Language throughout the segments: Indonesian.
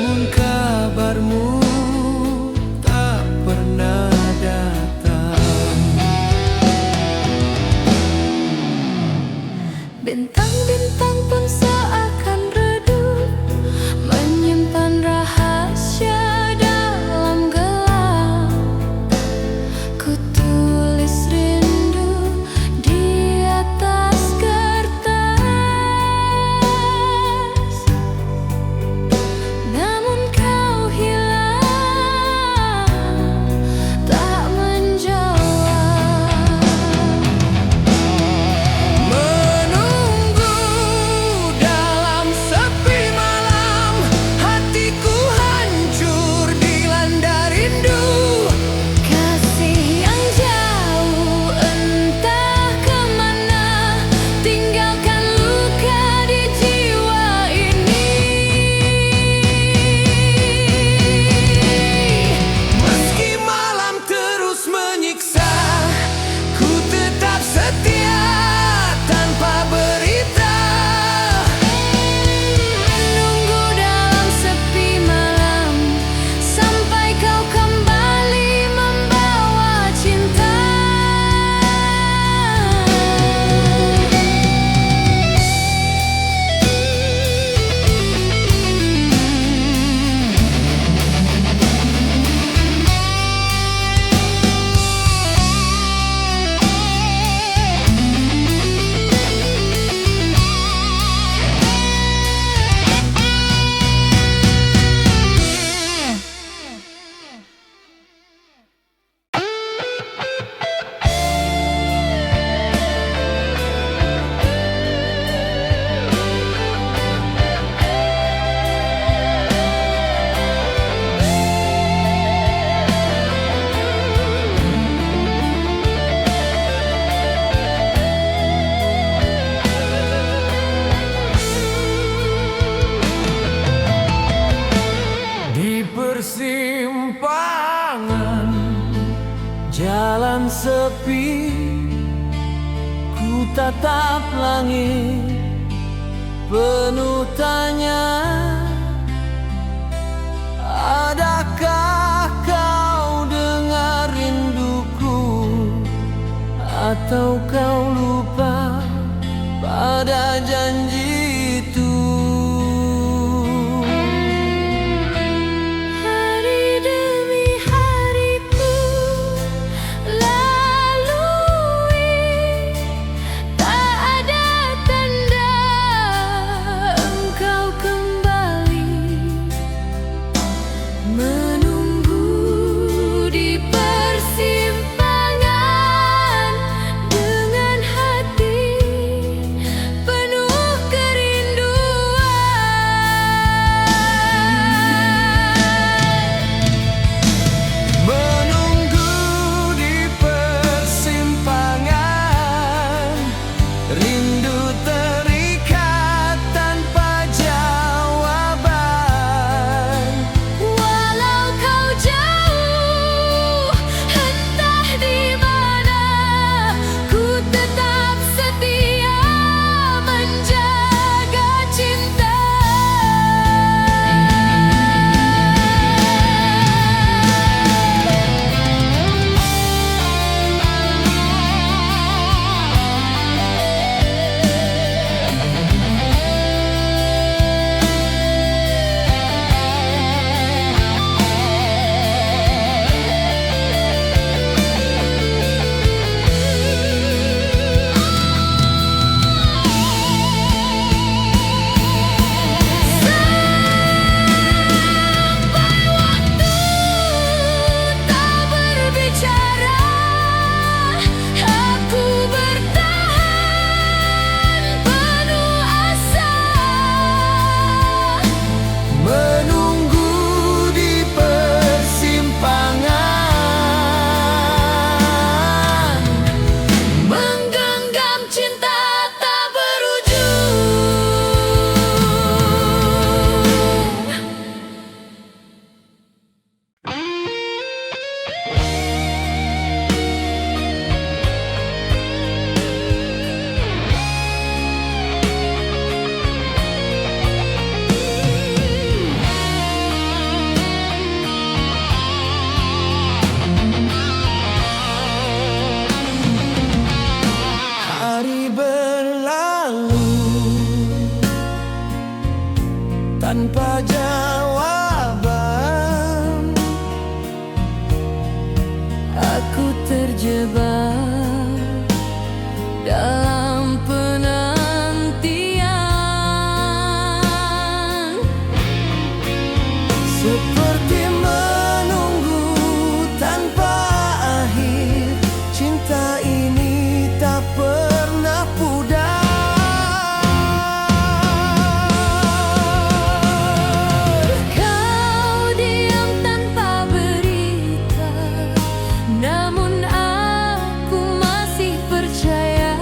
namun kabarmu tak pernah datang. Bintang-bintang pun seakan redup, menyimpan rahasia dalam gelap. Ku tulis rindu di atas kertas, namun kau hilang, tak menjawab. Menunggu dalam sepi malam, hatiku hancur dilanda rindu. Kasih yang jauh entah kemana, tinggalkan luka di jiwa ini. Meski malam terus menyiksa, ku tetap setia tanpa berita. Menunggu dalam sepi malam, sampai kau kembali membawa cinta. Di persimpangan jalan sepi, ku tatap langit penuh tanya. Adakah kau dengar rinduku, atau kau lupa pada janji itu? Hari demi hariku lalui, tak ada tanda engkau kembali. tanpa jawaban. Aku terjebak dalam penantian, Seperti menunggu tanpa akhir. Cinta ini tak pernah pudar. kau diam tanpa berita, namun aku masih percaya.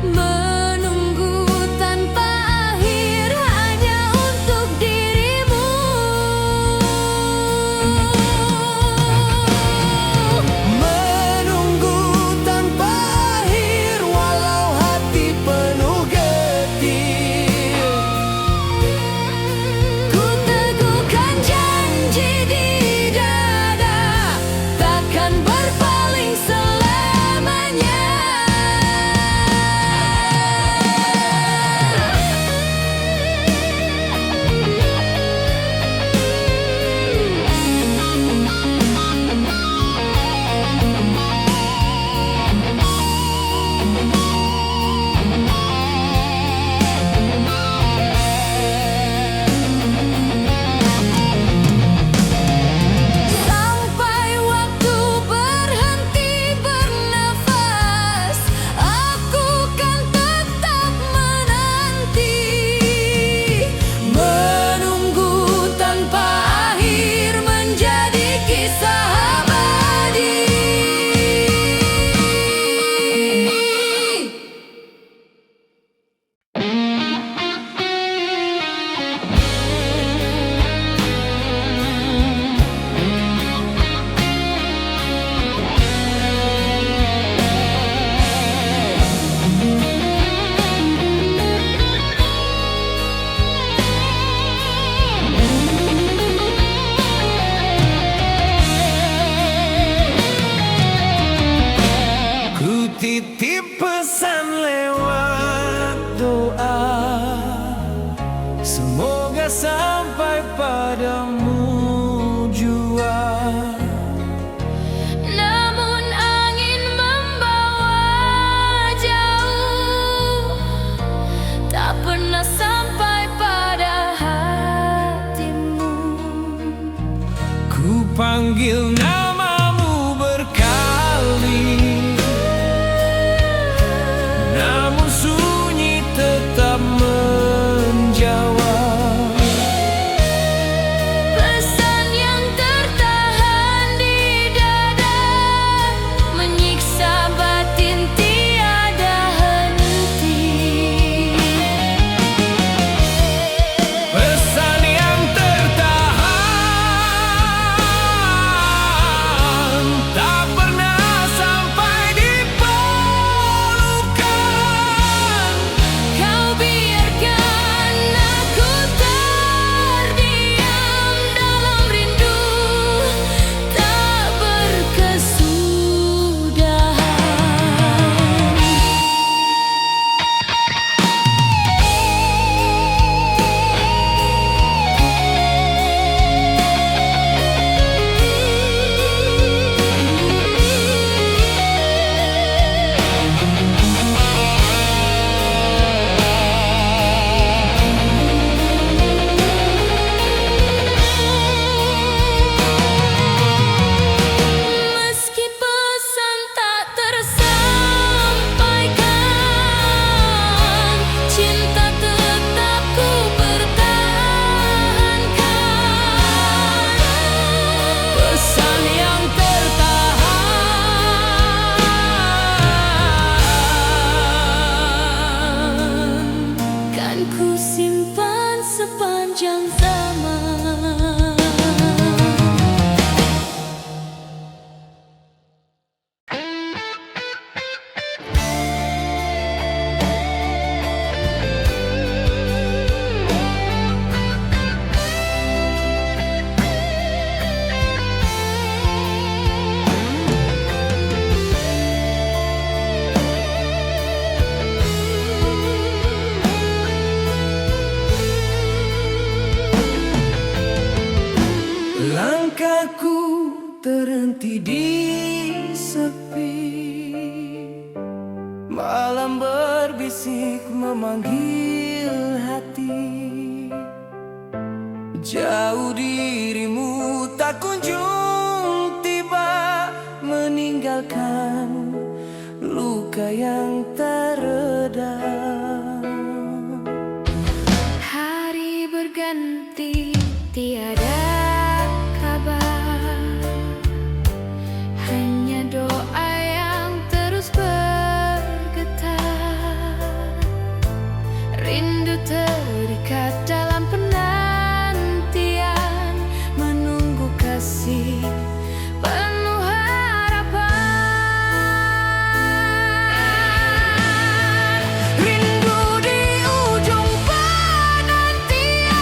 Menunggu tanpa akhir hanya untuk dirimu. Menunggu tanpa akhir walau hati penuh getir. Ku teguhkan janji di dada, takkan berpaling selamanya. Sampai waktu berhenti bernafas, aku kan tetap menanti. Menunggu tanpa akhir menjadi kisah abadi. Ku titip pesan lewat doa, semoga sampai padamu jua. Namun angin membawa jauh, tak pernah sampai pada hatimu. Ku panggil namamu berkali, namun sunyi tetap menjawab. Pesan yang tertahan di dada, menyiksa batin tiada henti. Pesan yang tertahan terhenti di sepi. Malam berbisik memanggil hati. Jauh dirimu tak kunjung tiba, meninggalkan luka yang tak reda. Hari berganti, tiada kabar, hanya doa yang terus bergetar. Rindu terikat dalam penantian, menunggu kasih penuh harapan. Rindu di ujung penantian,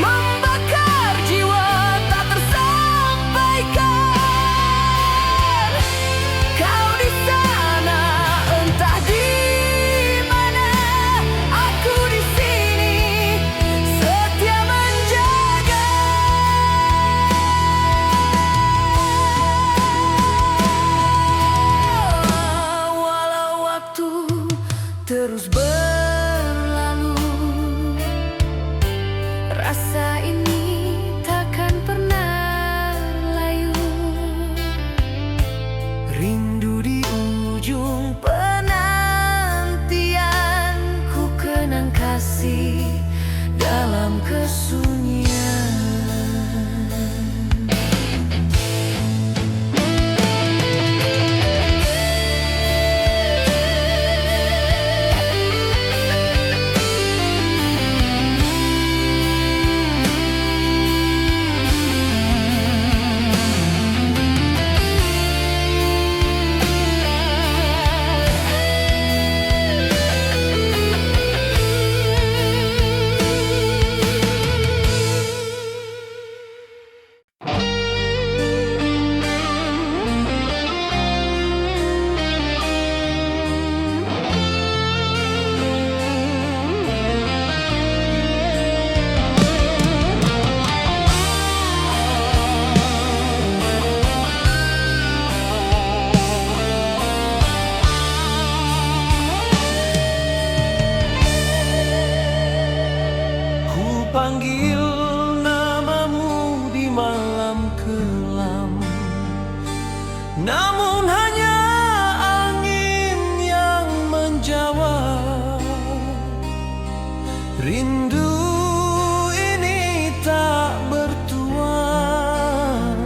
membakar jiwa tak tersampaikan. Kau di sana, entah di mana, aku di sini setia menjaga. Walau waktu terus berlalu, rasa ini takkan pernah layu. Rindu di ujung penantian, ku kenang kasih dalam kesunyian. Ku panggil namamu di malam kelam, namun hanya angin yang menjawab. Rindu ini tak bertuan,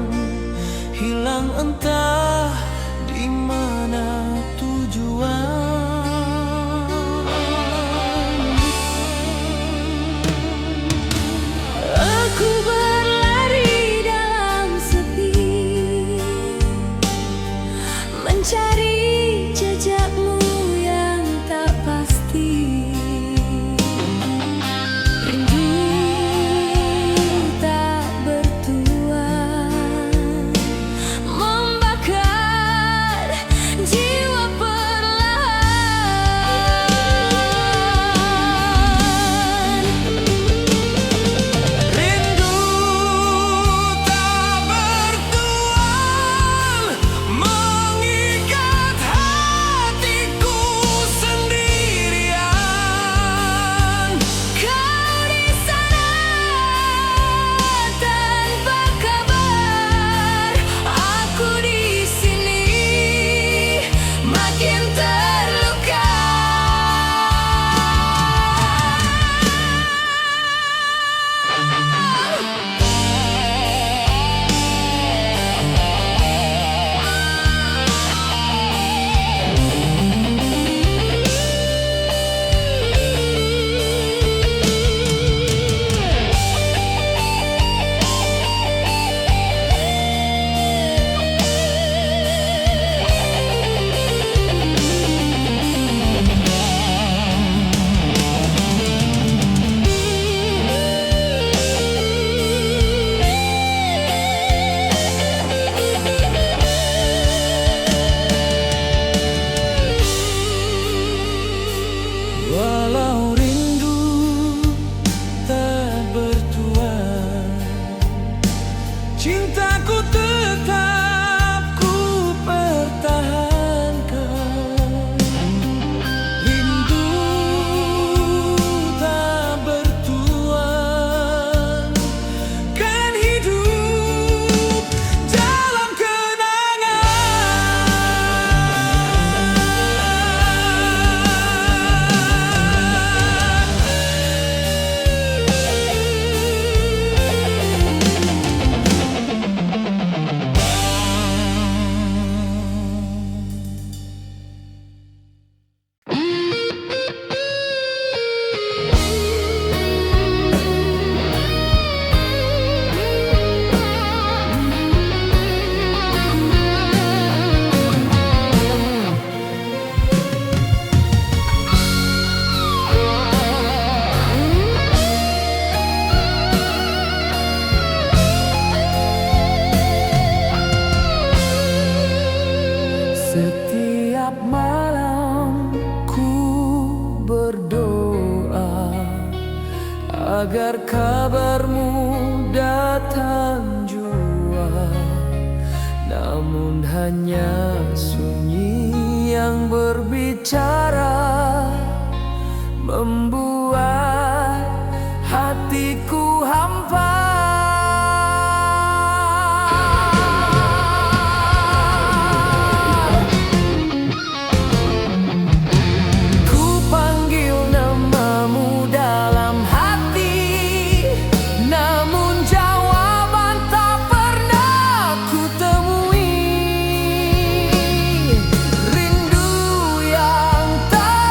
hilang entah di mana tujuan. Aku berlari dalam sepi, mencari jejakmu yang tak pasti. agar kabarmu datang jua. Namun hanya sunyi yang berbicara, membuat hatiku hampa. Ku panggil namamu dalam hati, namun jawaban tak pernah ku temui. Rindu yang tak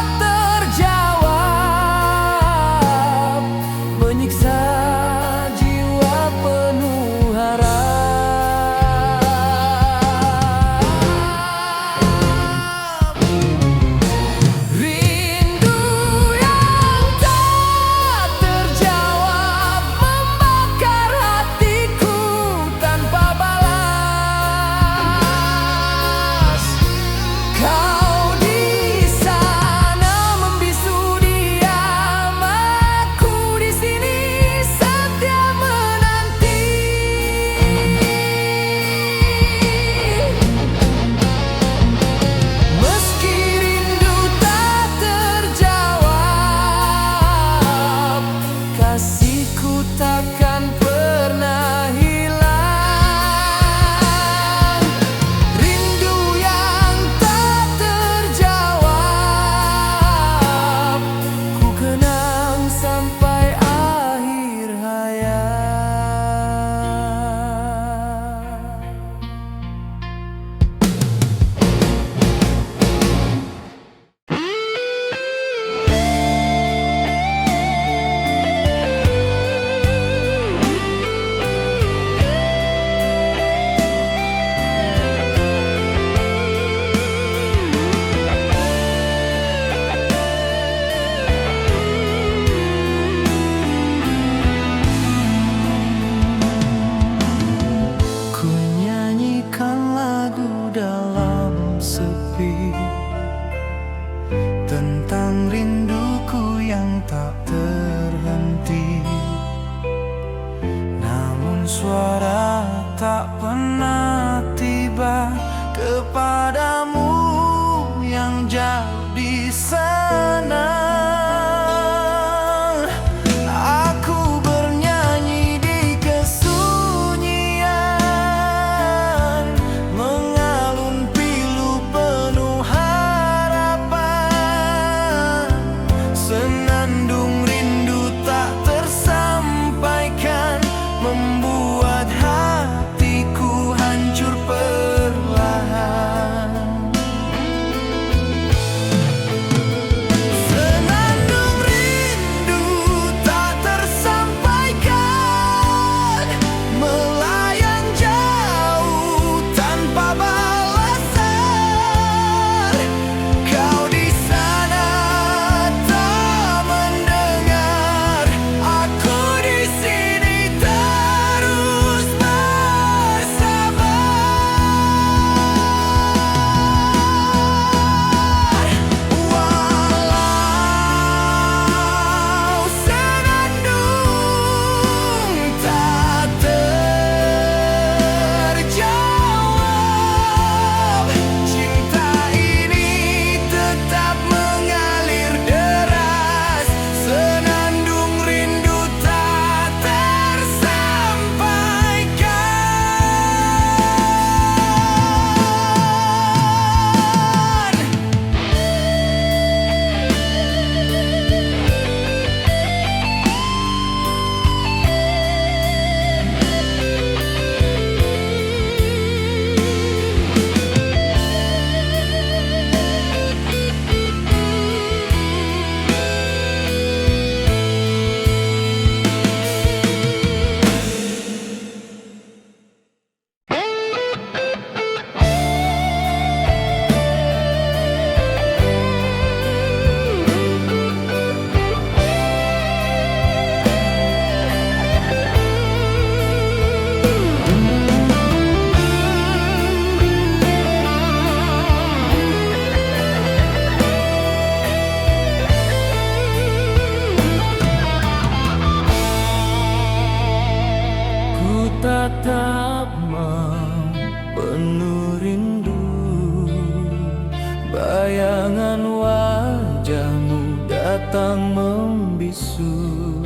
palsu.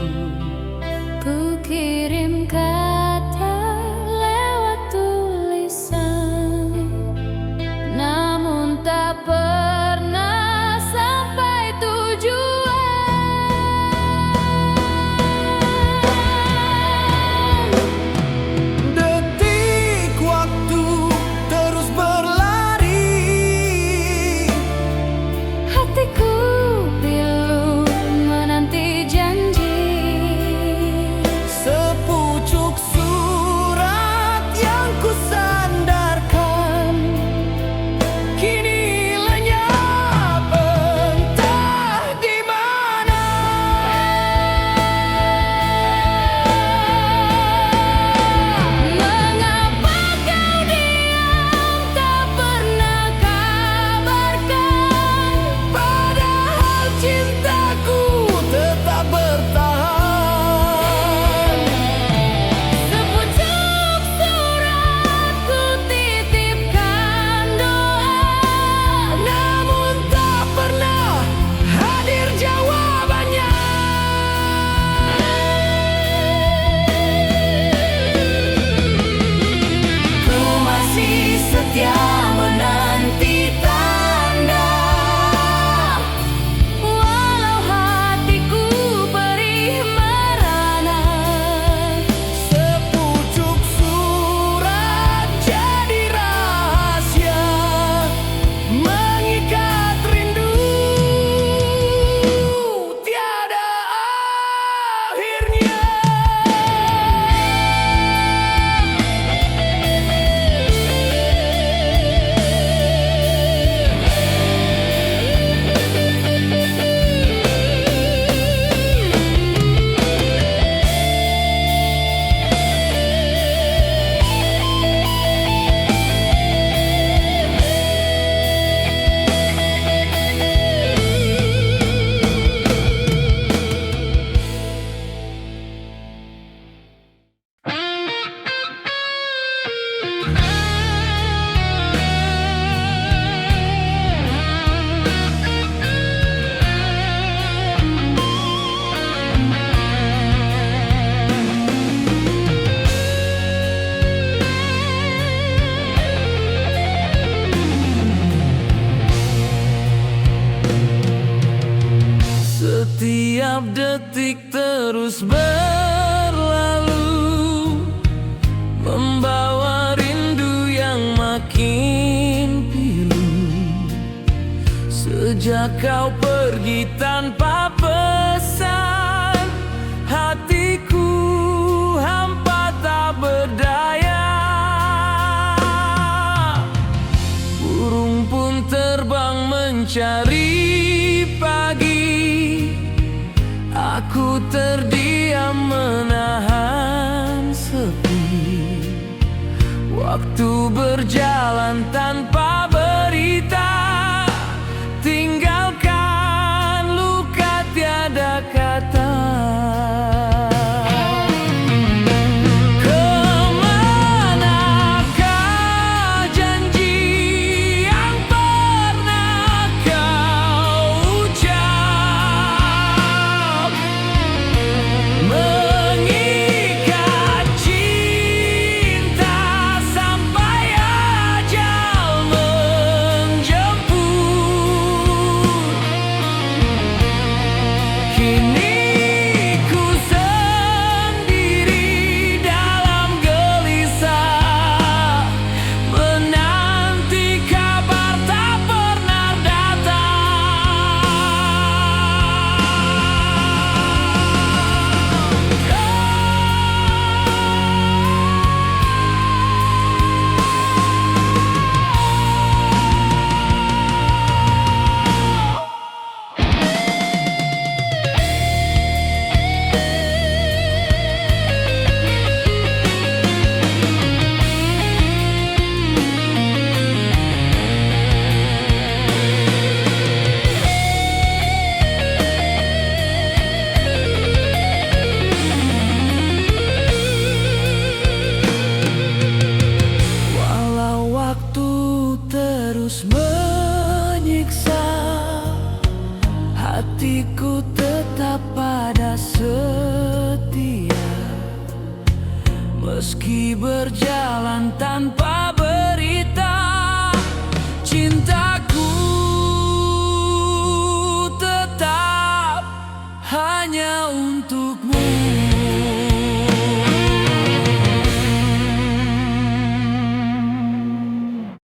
Ku kirim kata lewat tulisan, namun tak pernah sampai tujuan. Detik waktu terus berlari, Hatiku pilu menanti janji. sepucuk surat yang kusandarkan kini lenyap entah di mana. Mengapa kau diam, tak pernah kabarkan? Padahal cintaku tetap bertahan. Sepucuk surat ku titipkan doa, Namun tak pernah hadir jawabannya. Ku masih setia menanti tanda, walau hatiku perih merana. sepucuk surat jadi rahasia mengikat rindu tiada akhirnya. Setiap detik terus berlalu, membawa rindu yang makin pilu. Sejak kau pergi tanpa pesan, hatiku hampa tak berdaya. Burung pun terbang mencari pagi, aku terdiam menahan sepi. Waktu berjalan tanpa berita, tinggalkan luka tiada kata. Kemanakah janji yang pernah kau ucap, mengikat cinta sampai ajal menjemput. Kini ku sendiri dalam gelisah, menanti kabar tak pernah datang. Walau waktu terus menyiksa, hatiku tetap pada setia, meski berjalan tanpa